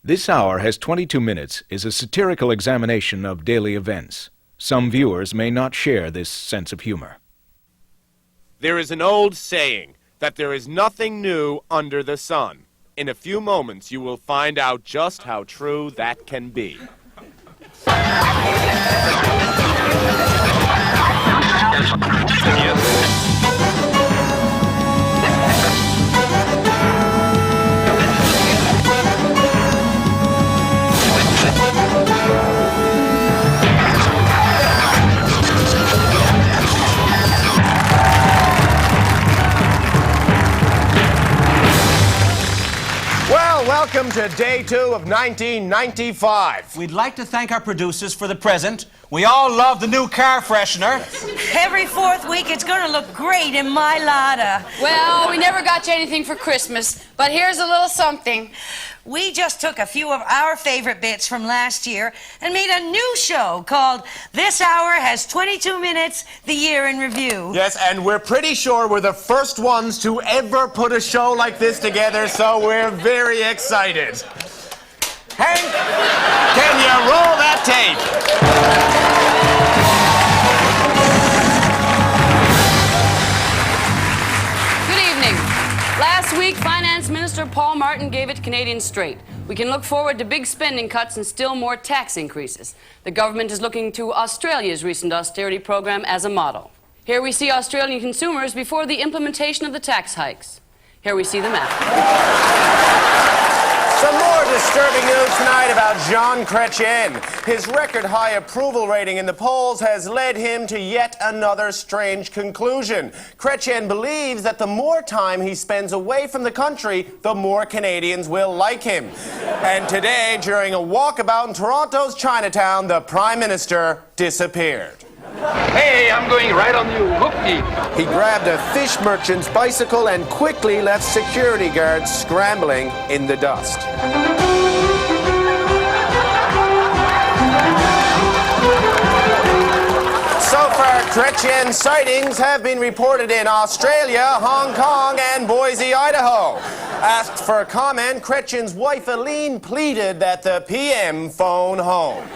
This Hour Has 22 Minutes is a satirical examination of daily events. Some viewers may not share this sense of humor. There is an old saying that there is nothing new under the sun. In a few moments, you will find out just how true that can be. Welcome to day 2 of 1995. We'd like to thank our producers for the present. We all love the new car freshener. Every fourth week, it's going to look great in my Lada. Well, we never got you anything for Christmas, but here's a little something. We just took a few of our favorite bits from last year and made a new show called This Hour Has 22 Minutes, the Year in Review. Yes, and we're pretty sure we're the first ones to ever put a show like this together, so we're very excited. Hank, can you roll that tape? Last week, Finance Minister Paul Martin gave it Canadian straight. We can look forward to big spending cuts and still more tax increases. The government is looking to Australia's recent austerity program as a model. Here we see Australian consumers before the implementation of the tax hikes. Here we see them after. Some more disturbing news tonight about Jean Chrétien. His record-high approval rating in the polls has led him to yet another strange conclusion. Chrétien believes that the more time he spends away from the country, the more Canadians will like him. And today, during a walkabout in Toronto's Chinatown, the Prime Minister disappeared. Hey, I'm going right on you. Whoopie. He grabbed a fish merchant's bicycle and quickly left security guards scrambling in the dust. So far, Chrétien sightings have been reported in Australia, Hong Kong, and Boise, Idaho. Asked for comment, Chrétien's wife Aline pleaded that the PM phone home.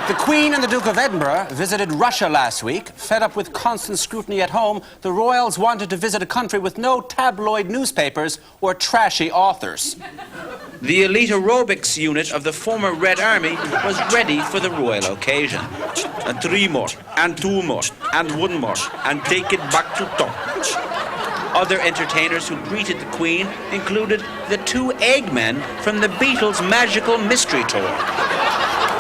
The Queen and the Duke of Edinburgh visited Russia last week. Fed up with constant scrutiny at home, the royals wanted to visit a country with no tabloid newspapers or trashy authors. The elite aerobics unit of the former Red Army was ready for the royal occasion. And 3 more, and 2 more, and 1 more, and take it back to top. Other entertainers who greeted the Queen included the 2 Eggmen from the Beatles' Magical Mystery Tour.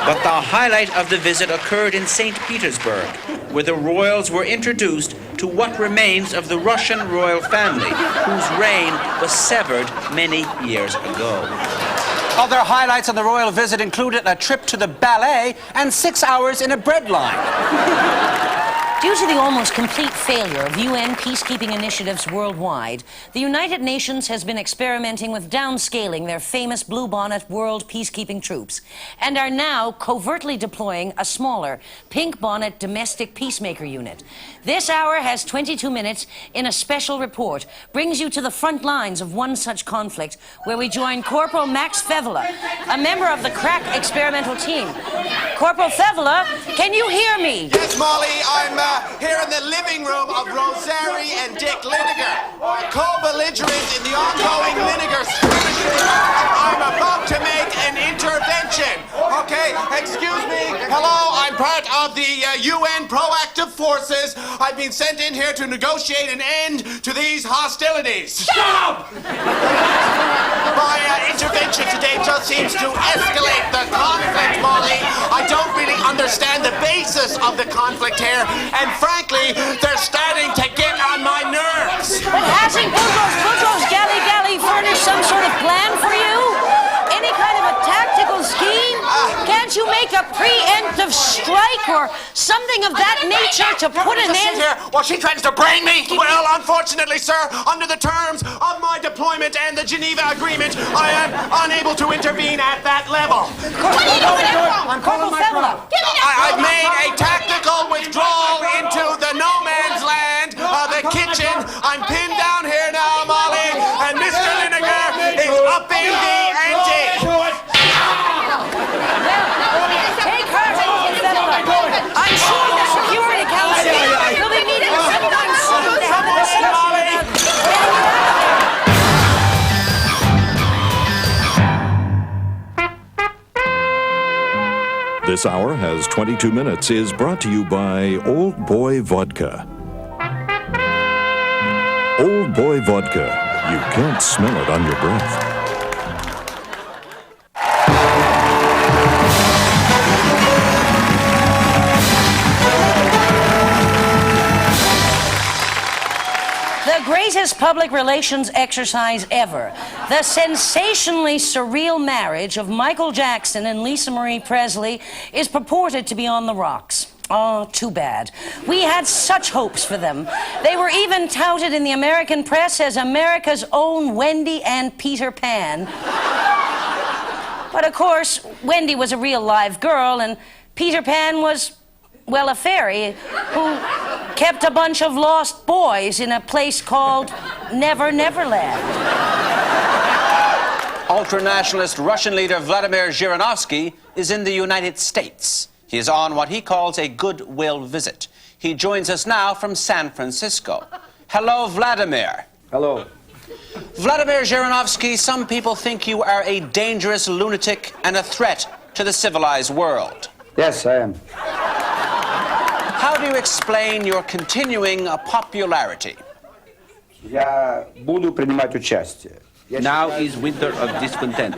But the highlight of the visit occurred in St. Petersburg, where the royals were introduced to what remains of the Russian royal family, whose reign was severed many years ago. Other highlights on the royal visit included a trip to the ballet and 6 hours in a bread line. Due to the almost complete failure of UN peacekeeping initiatives worldwide, the United Nations has been experimenting with downscaling their famous blue-bonnet world peacekeeping troops and are now covertly deploying a smaller pink-bonnet domestic peacemaker unit. This Hour Has 22 Minutes in a special report brings you to the front lines of one such conflict where we join Corporal Max Fevela, a member of the crack experimental team. Corporal Fevela, can you hear me? Yes, Molly, I'm here in the living room of Rosary and Dick Linegar, co-belligerents in the ongoing Linegar skirmishes. I'm about to make an intervention. Okay, excuse me. Hello, I'm part of the UN Proactive Forces. I've been sent in here to negotiate an end to these hostilities. Shut up! My intervention today just seems to escalate the conflict, Molly. I don't really understand the basis of the conflict here, and frankly, they're starting to get on my nerves. But hasn't Boudreaux's galley furnished some sort of plan for you? Any kind of a tactical scheme? Can't you make a preemptive strike or something of that nature to put an end? Here while she threatens to brain me? Well, unfortunately, sir, under the terms of my deployment and the Geneva Agreement, I am unable to intervene at that level. What are you doing? I'm Corporal Fevela. I've made a tactical withdrawal into the no man's land, the kitchen. I'm pinned down here now, Molly, and Mr. Linegar is upping the ante. This hour has 22 minutes is brought to you by Old Boy Vodka. Old Boy Vodka. You can't smell it on your breath. The greatest public relations exercise ever. The sensationally surreal marriage of Michael Jackson and Lisa Marie Presley is purported to be on the rocks. Oh, too bad. We had such hopes for them. They were even touted in the American press as America's own Wendy and Peter Pan. But of course, Wendy was a real live girl, and Peter Pan was, well, a fairy who kept a bunch of lost boys in a place called Never Neverland. Ultranationalist Russian leader Vladimir Zhirinovsky is in the United States. He is on what he calls a goodwill visit. He joins us now from San Francisco. Hello, Vladimir. Hello. Vladimir Zhirinovsky, some people think you are a dangerous lunatic and a threat to the civilized world. Yes, I am. How do you explain your continuing popularity? Я буду принимать участие. Now is winter of discontent.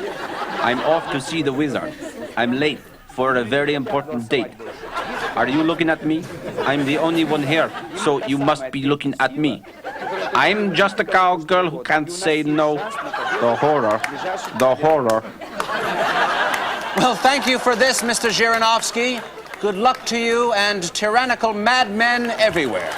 I'm off to see the wizard. I'm late for a very important date. Are you looking at me? I'm the only one here, so you must be looking at me. I'm just a cowgirl who can't say no. The horror. The horror. Well, thank you for this, Mr. Zhirinovsky. Good luck to you and tyrannical madmen everywhere.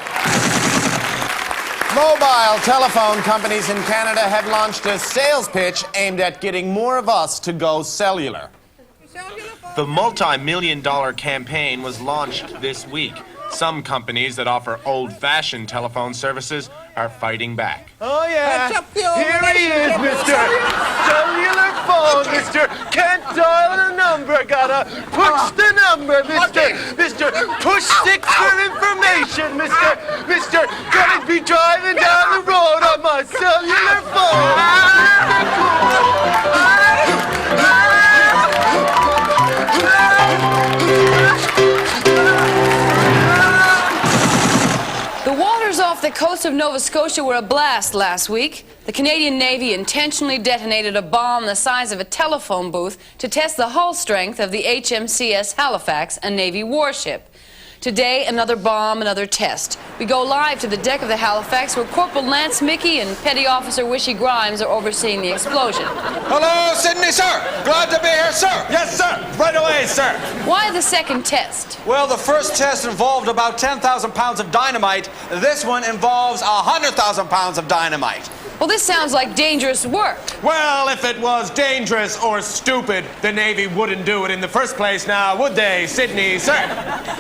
Mobile telephone companies in Canada have launched a sales pitch aimed at getting more of us to go cellular. The multi-million-dollar campaign was launched this week. Some companies that offer old-fashioned telephone services are fighting back. Oh, yeah. Here he is, Mr. Cellular Phone, Mr. Can't dial a number. Gotta push the number, Mr. Push 6 for information, Mr. Gotta be driving down the road on my cellular The waters off the coast of Nova Scotia were a blast last week. The Canadian Navy intentionally detonated a bomb the size of a telephone booth to test the hull strength of the HMCS Halifax, a Navy warship. Today, another bomb, another test. We go live to the deck of the Halifax, where Corporal Lance Mickey and Petty Officer Wishy Grimes are overseeing the explosion. Hello, Sydney, sir. Glad to be here, sir. Yes, sir. Right away, sir. Why the second test? Well, the first test involved about 10,000 pounds of dynamite. This one involves 100,000 pounds of dynamite. Well, this sounds like dangerous work. Well, if it was dangerous or stupid, the Navy wouldn't do it in the first place now, would they, Sydney, sir?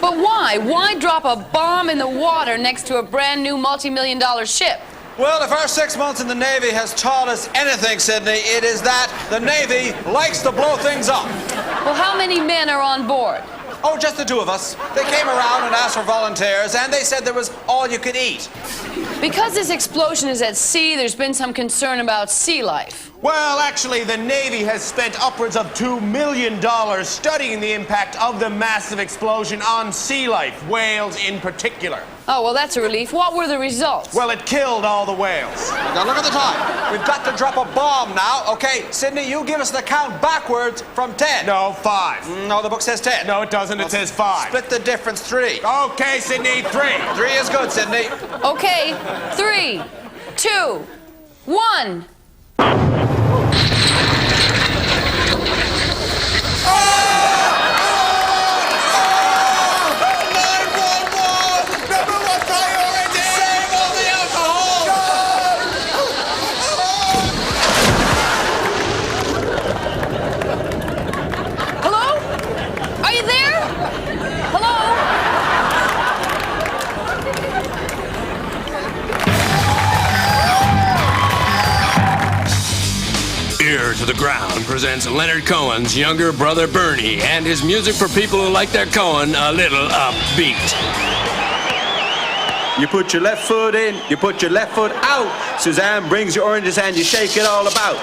But why? Why drop a bomb in the water next to a brand new multi-million-dollar ship? Well, if our 6 months in the Navy has taught us anything, Sydney, it is that the Navy likes to blow things up. Well, how many men are on board? Oh, just the two of us. They came around and asked for volunteers, and they said there was all you could eat. Because this explosion is at sea, there's been some concern about sea life. Well, actually, the Navy has spent upwards of $2 million studying the impact of the massive explosion on sea life, whales in particular. Oh, well, that's a relief. What were the results? Well, it killed all the whales. Now, look at the time. We've got to drop a bomb now. Okay, Sydney, you give us the count backwards from 10. No, 5. No, the book says 10. No, it doesn't. It says 5. Split the difference, 3. Okay, Sydney, 3. 3 is good, Sydney. Okay, 3, 2, 1. To the Ground presents Leonard Cohen's younger brother Bernie and his music for people who like their Cohen a little upbeat. You put your left foot in, you put your left foot out. Suzanne brings you oranges and you shake it all about.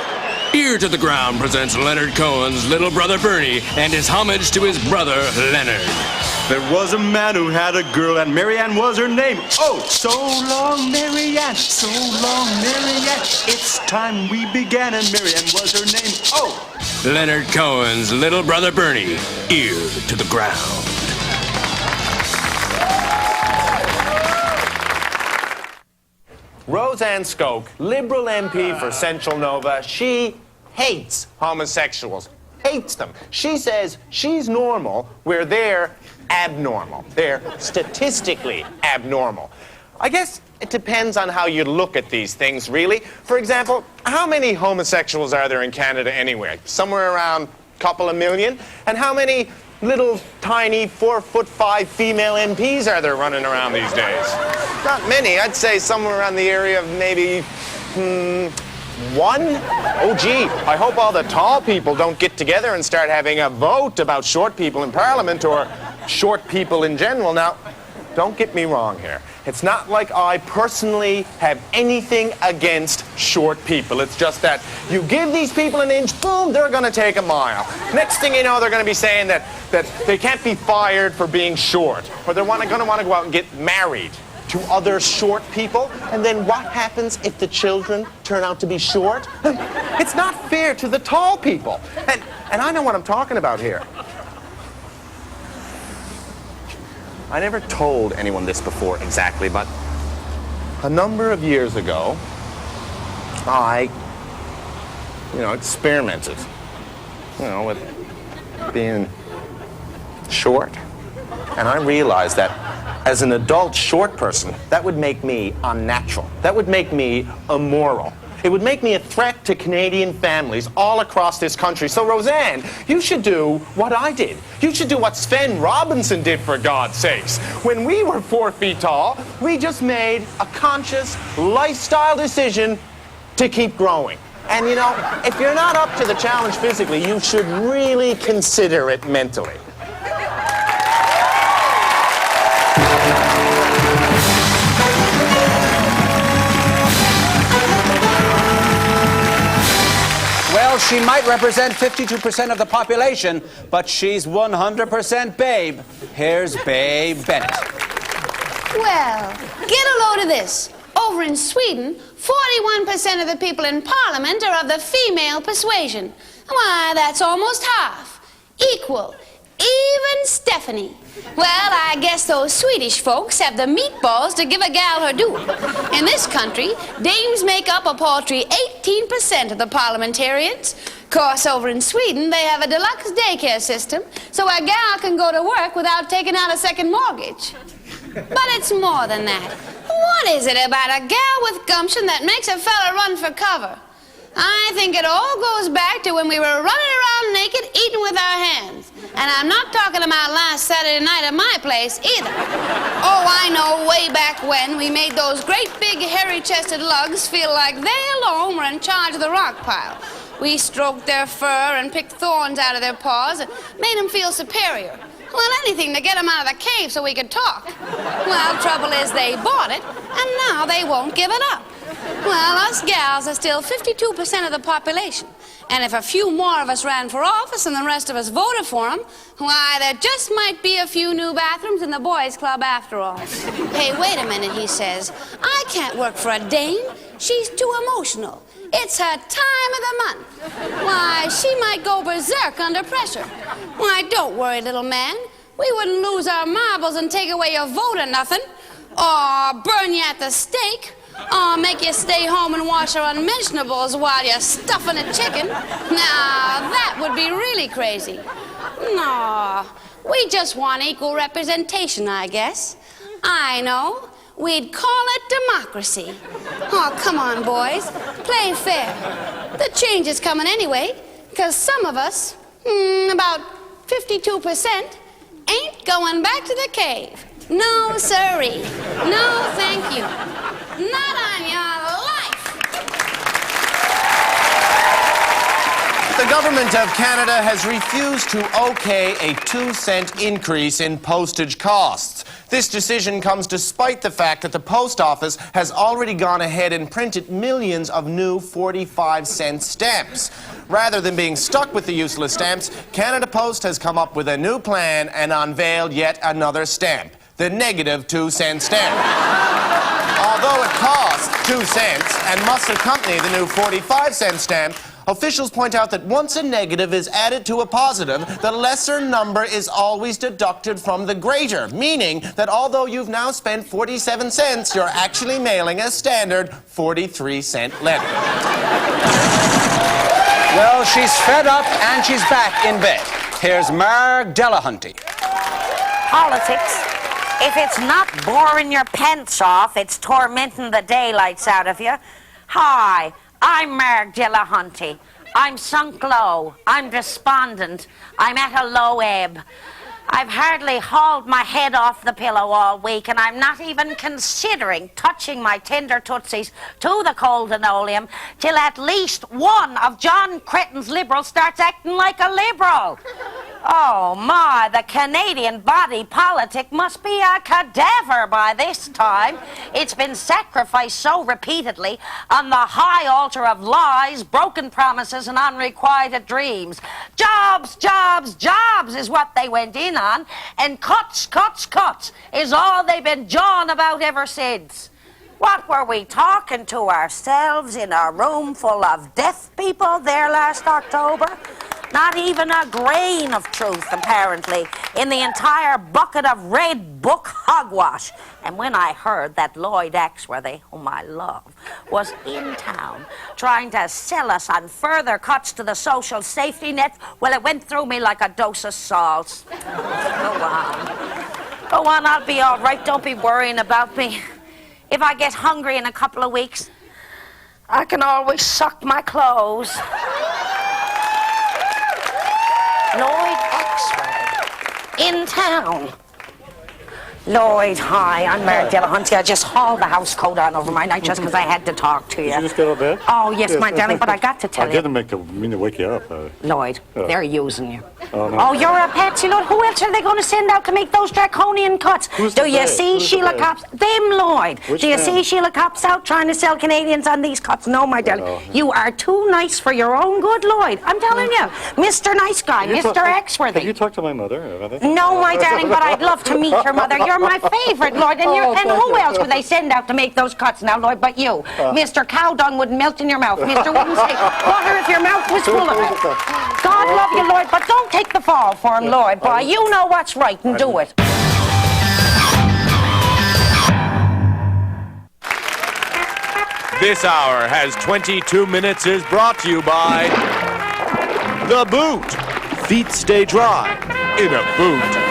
Ear to the Ground presents Leonard Cohen's Little Brother Bernie and his homage to his brother Leonard. There was a man who had a girl, and Marianne was her name. Oh, so long, Marianne, so long, Marianne. It's time we began, and Marianne was her name. Oh! Leonard Cohen's Little Brother Bernie. Ear to the Ground. Roseanne Skoke, Liberal MP for Central Nova, she hates homosexuals. Hates them. She says she's normal where they're abnormal. They're statistically abnormal. I guess it depends on how you look at these things, really. For example, how many homosexuals are there in Canada anyway? Somewhere around a couple of million? And how many little tiny 4'5" female MPs are there running around these days? Not many. I'd say somewhere around the area of maybe, one? Oh, gee, I hope all the tall people don't get together and start having a vote about short people in Parliament or short people in general. Now, don't get me wrong here. It's not like I personally have anything against short people. It's just that you give these people an inch, boom, they're going to take a mile. Next thing you know, they're going to be saying that they can't be fired for being short, or they're going to want to go out and get married to other short people. And then what happens if the children turn out to be short? It's not fair to the tall people. And I know what I'm talking about here. I never told anyone this before exactly, but a number of years ago, I, experimented, with being short. And I realized that as an adult short person, that would make me unnatural. That would make me immoral. It would make me a threat to Canadian families all across this country. So, Roseanne, you should do what I did. You should do what Sven Robinson did, for God's sakes. When we were 4 feet tall, we just made a conscious lifestyle decision to keep growing. And, if you're not up to the challenge physically, you should really consider it mentally. Well, she might represent 52% of the population, but she's 100% Babe. Here's Babe Bennett. Well, get a load of this. Over in Sweden, 41% of the people in Parliament are of the female persuasion. Why, that's almost half. Equal. Even Stephanie. Well, I guess those Swedish folks have the meatballs to give a gal her due. In this country, dames make up a paltry 18% of the parliamentarians. Of course, over in Sweden, they have a deluxe daycare system, so a gal can go to work without taking out a second mortgage. But it's more than that. What is it about a gal with gumption that makes a fella run for cover? I think it all goes back to when we were running around naked, eating with our hands. And I'm not talking about last Saturday night at my place, either. Oh, I know, way back when, we made those great big hairy-chested lugs feel like they alone were in charge of the rock pile. We stroked their fur and picked thorns out of their paws and made them feel superior. Well, anything to get them out of the cave so we could talk. Well, trouble is they bought it, and now they won't give it up. Well, us gals are still 52% of the population. And if a few more of us ran for office and the rest of us voted for them, why, there just might be a few new bathrooms in the boys' club after all. Hey, wait a minute, he says. I can't work for a dame. She's too emotional. It's her time of the month. Why, she might go berserk under pressure. Why, don't worry, little man. We wouldn't lose our marbles and take away your vote or nothing. Or burn you at the stake. Or make you stay home and wash your unmentionables while you're stuffing a chicken. Now, that would be really crazy. No, we just want equal representation, I guess. I know. We'd call it democracy. Oh, come on, boys. Play fair. The change is coming anyway, because some of us, about 52%, ain't going back to the cave. No, sirree. No, thank you. Not on your life. The government of Canada has refused to okay a 2-cent increase in postage costs. This decision comes despite the fact that the post office has already gone ahead and printed millions of new 45-cent stamps. Rather than being stuck with the useless stamps, Canada Post has come up with a new plan and unveiled yet another stamp, the negative 2-cent stamp. Although it costs 2 cents and must accompany the new 45-cent stamp, officials point out that once a negative is added to a positive, the lesser number is always deducted from the greater, meaning that although you've now spent 47 cents, you're actually mailing a standard 43-cent letter. Well, she's fed up and she's back in bed. Here's Marg Delahunty. Politics. If it's not boring your pants off, it's tormenting the daylights out of you. Hi, I'm Marg Delahunty. I'm sunk low. I'm despondent. I'm at a low ebb. I've hardly hauled my head off the pillow all week, and I'm not even considering touching my tender tootsies to the cold linoleum till at least one of John Cretton's Liberals starts acting like a Liberal. Oh, my, the Canadian body politic must be a cadaver by this time. It's been sacrificed so repeatedly on the high altar of lies, broken promises, and unrequited dreams. Jobs, jobs, jobs is what they went in on, and cuts, cuts, cuts is all they've been jawing about ever since. What were we talking to ourselves in a room full of deaf people there last October? Not even a grain of truth, apparently, in the entire bucket of red book hogwash. And when I heard that Lloyd Axworthy, whom I love, was in town trying to sell us on further cuts to the social safety net, well, it went through me like a dose of salt. Go on. Go on, I'll be all right. Don't be worrying about me. If I get hungry in a couple of weeks, I can always suck my clothes. Lloyd Axworthy, in town. Lloyd, hi, I'm Marg Delahunty. I just hauled the house coat on over my night just because I had to talk to you. Did you just get out of bed? Oh, yes, my darling, but I got to tell you. I didn't mean to wake you up. Lloyd, they're using you. Oh, no. Oh, you're a patsy, Lloyd. Who else are they going to send out to make those draconian cuts? Do you see Sheila Copps? Them, Lloyd. Do you see Sheila Copps out trying to sell Canadians on these cuts? No, my darling. No. You are too nice for your own good, Lloyd. I'm telling you. Mr. Nice Guy, Mr. Axworthy. Have you talked to my mother? No, my darling, but I'd love to meet your mother. You're my favorite, Lloyd. And, and who else would they send out to make those cuts now, Lloyd, but you? Mr. Cow Dung would melt in your mouth. Mr. wouldn't say water if your mouth was full of it. God love you, Lloyd, but don't take the fall for him, Lloyd. Boy, you know what's right and do it. This hour has 22 minutes is brought to you by The Boot. Feet stay dry in a boot.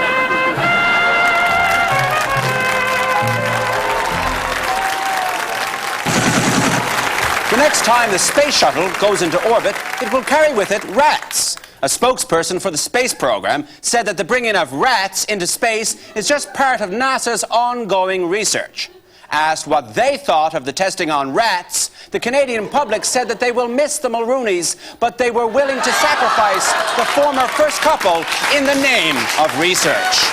The next time the space shuttle goes into orbit, it will carry with it rats. A spokesperson for the space program said that the bringing of rats into space is just part of NASA's ongoing research. Asked what they thought of the testing on rats, the Canadian public said that they will miss the Mulrooneys, but they were willing to sacrifice the former first couple in the name of research.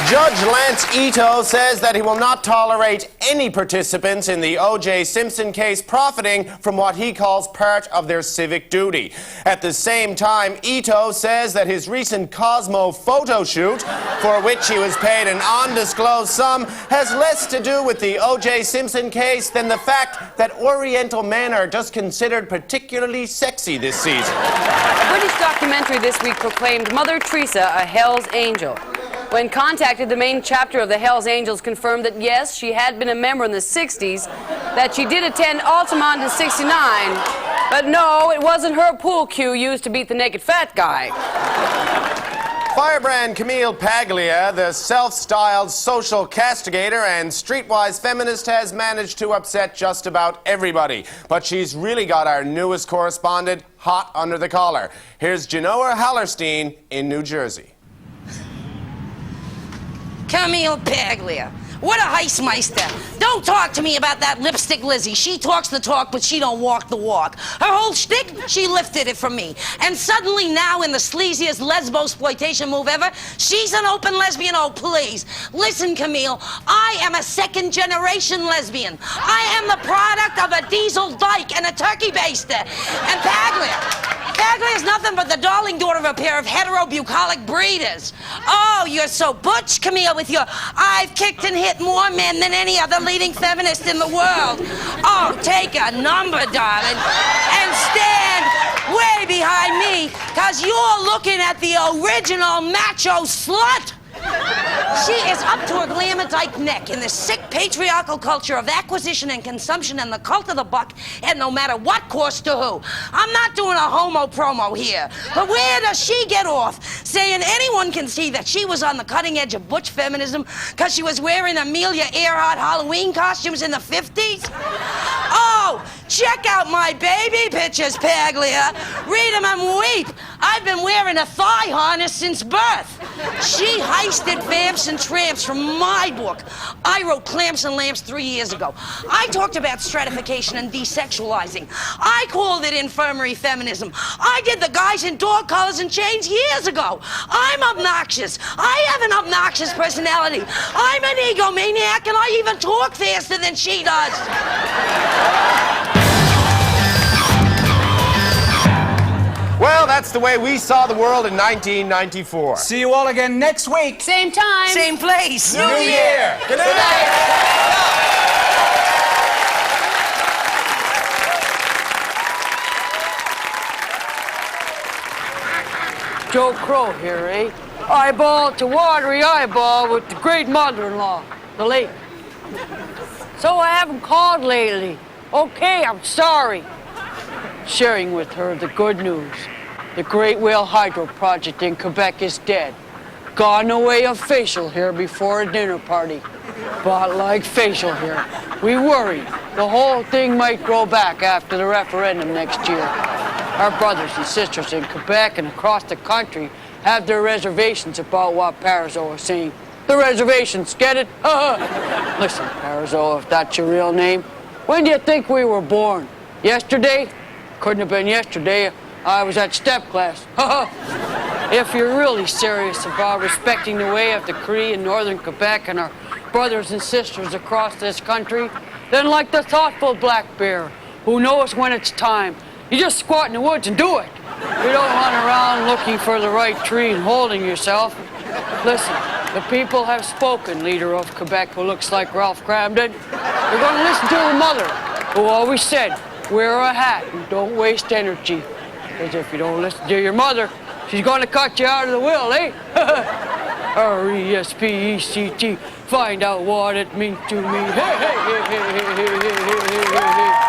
Judge Lance Ito says that he will not tolerate any participants in the O.J. Simpson case profiting from what he calls part of their civic duty. At the same time, Ito says that his recent Cosmo photo shoot, for which he was paid an undisclosed sum, has less to do with the O.J. Simpson case than the fact that Oriental men are just considered particularly sexy this season. A British documentary this week proclaimed Mother Teresa a Hell's Angel. When contacted, the main chapter of the Hells Angels confirmed that, yes, she had been a member in the 60s, that she did attend Altamont in 69, but no, it wasn't her pool cue used to beat the naked fat guy. Firebrand Camille Paglia, the self-styled social castigator and streetwise feminist, has managed to upset just about everybody. But she's really got our newest correspondent hot under the collar. Here's Genoa Hallerstein in New Jersey. Camille Paglia, What a heistmeister. Don't talk to me about that lipstick Lizzie. She talks the talk, but she don't walk the walk. Her whole shtick, she lifted it from me. And suddenly now, in the sleaziest lesbo-exploitation move ever, she's an open lesbian. Oh, please. Listen, Camille, I am a second-generation lesbian. I am the product of a diesel dyke and a turkey baster. And Paglia is nothing but the darling daughter of a pair of hetero-bucolic breeders. Oh, you're so butch, Camille, with your I've kicked and hit more men than any other leading feminist in the world. Oh, take a number, darling, and stand way behind me, because you're looking at the original macho slut. She is up to her glamour dyke neck in the sick patriarchal culture of acquisition and consumption and the cult of the buck, and no matter what cost to who. I'm not doing a homo promo here, but where does she get off saying anyone can see that she was on the cutting edge of butch feminism because she was wearing Amelia Earhart Halloween costumes in the 50s? Oh, check out my baby pictures, Paglia. Read them and weep. I've been wearing a thigh harness since birth. She heisted Vamps and Tramps from my book. I wrote Clamps and Lamps 3 years ago. I talked about stratification and desexualizing. I called it infirmary feminism. I did the guys in dog collars and chains years ago. I'm obnoxious. I have an obnoxious personality. I'm an egomaniac, and I even talk faster than she does. Well, that's the way we saw the world in 1994. See you all again next week. Same time. Same place. New Year. Good night. Joe Crow here, eh? Eyeball to watery eyeball with the great mother-in-law, the late. So I haven't called lately. Okay, I'm sorry. Sharing with her the good news. The Great Whale Hydro Project in Quebec is dead. Gone away of facial hair before a dinner party. But like facial hair, we worry the whole thing might grow back after the referendum next year. Our brothers and sisters in Quebec and across the country have their reservations about what Parizeau is saying. The reservations, get it? Listen, Parizeau, if that's your real name, when do you think we were born? Yesterday? Couldn't have been yesterday. I was at step class. If you're really serious about respecting the way of the Cree in northern Quebec and our brothers and sisters across this country, then like the thoughtful black bear who knows when it's time, you just squat in the woods and do it. You don't run around looking for the right tree and holding yourself. Listen, the people have spoken, leader of Quebec who looks like Ralph Cramden. You're going to listen to the mother who always said, wear a hat and don't waste energy. Because if you don't listen to your mother, she's going to cut you out of the will, eh? R-E-S-P-E-C-T. Find out what it means to me. Hey, hey, hey, hey, hey, hey, hey, hey, hey, hey.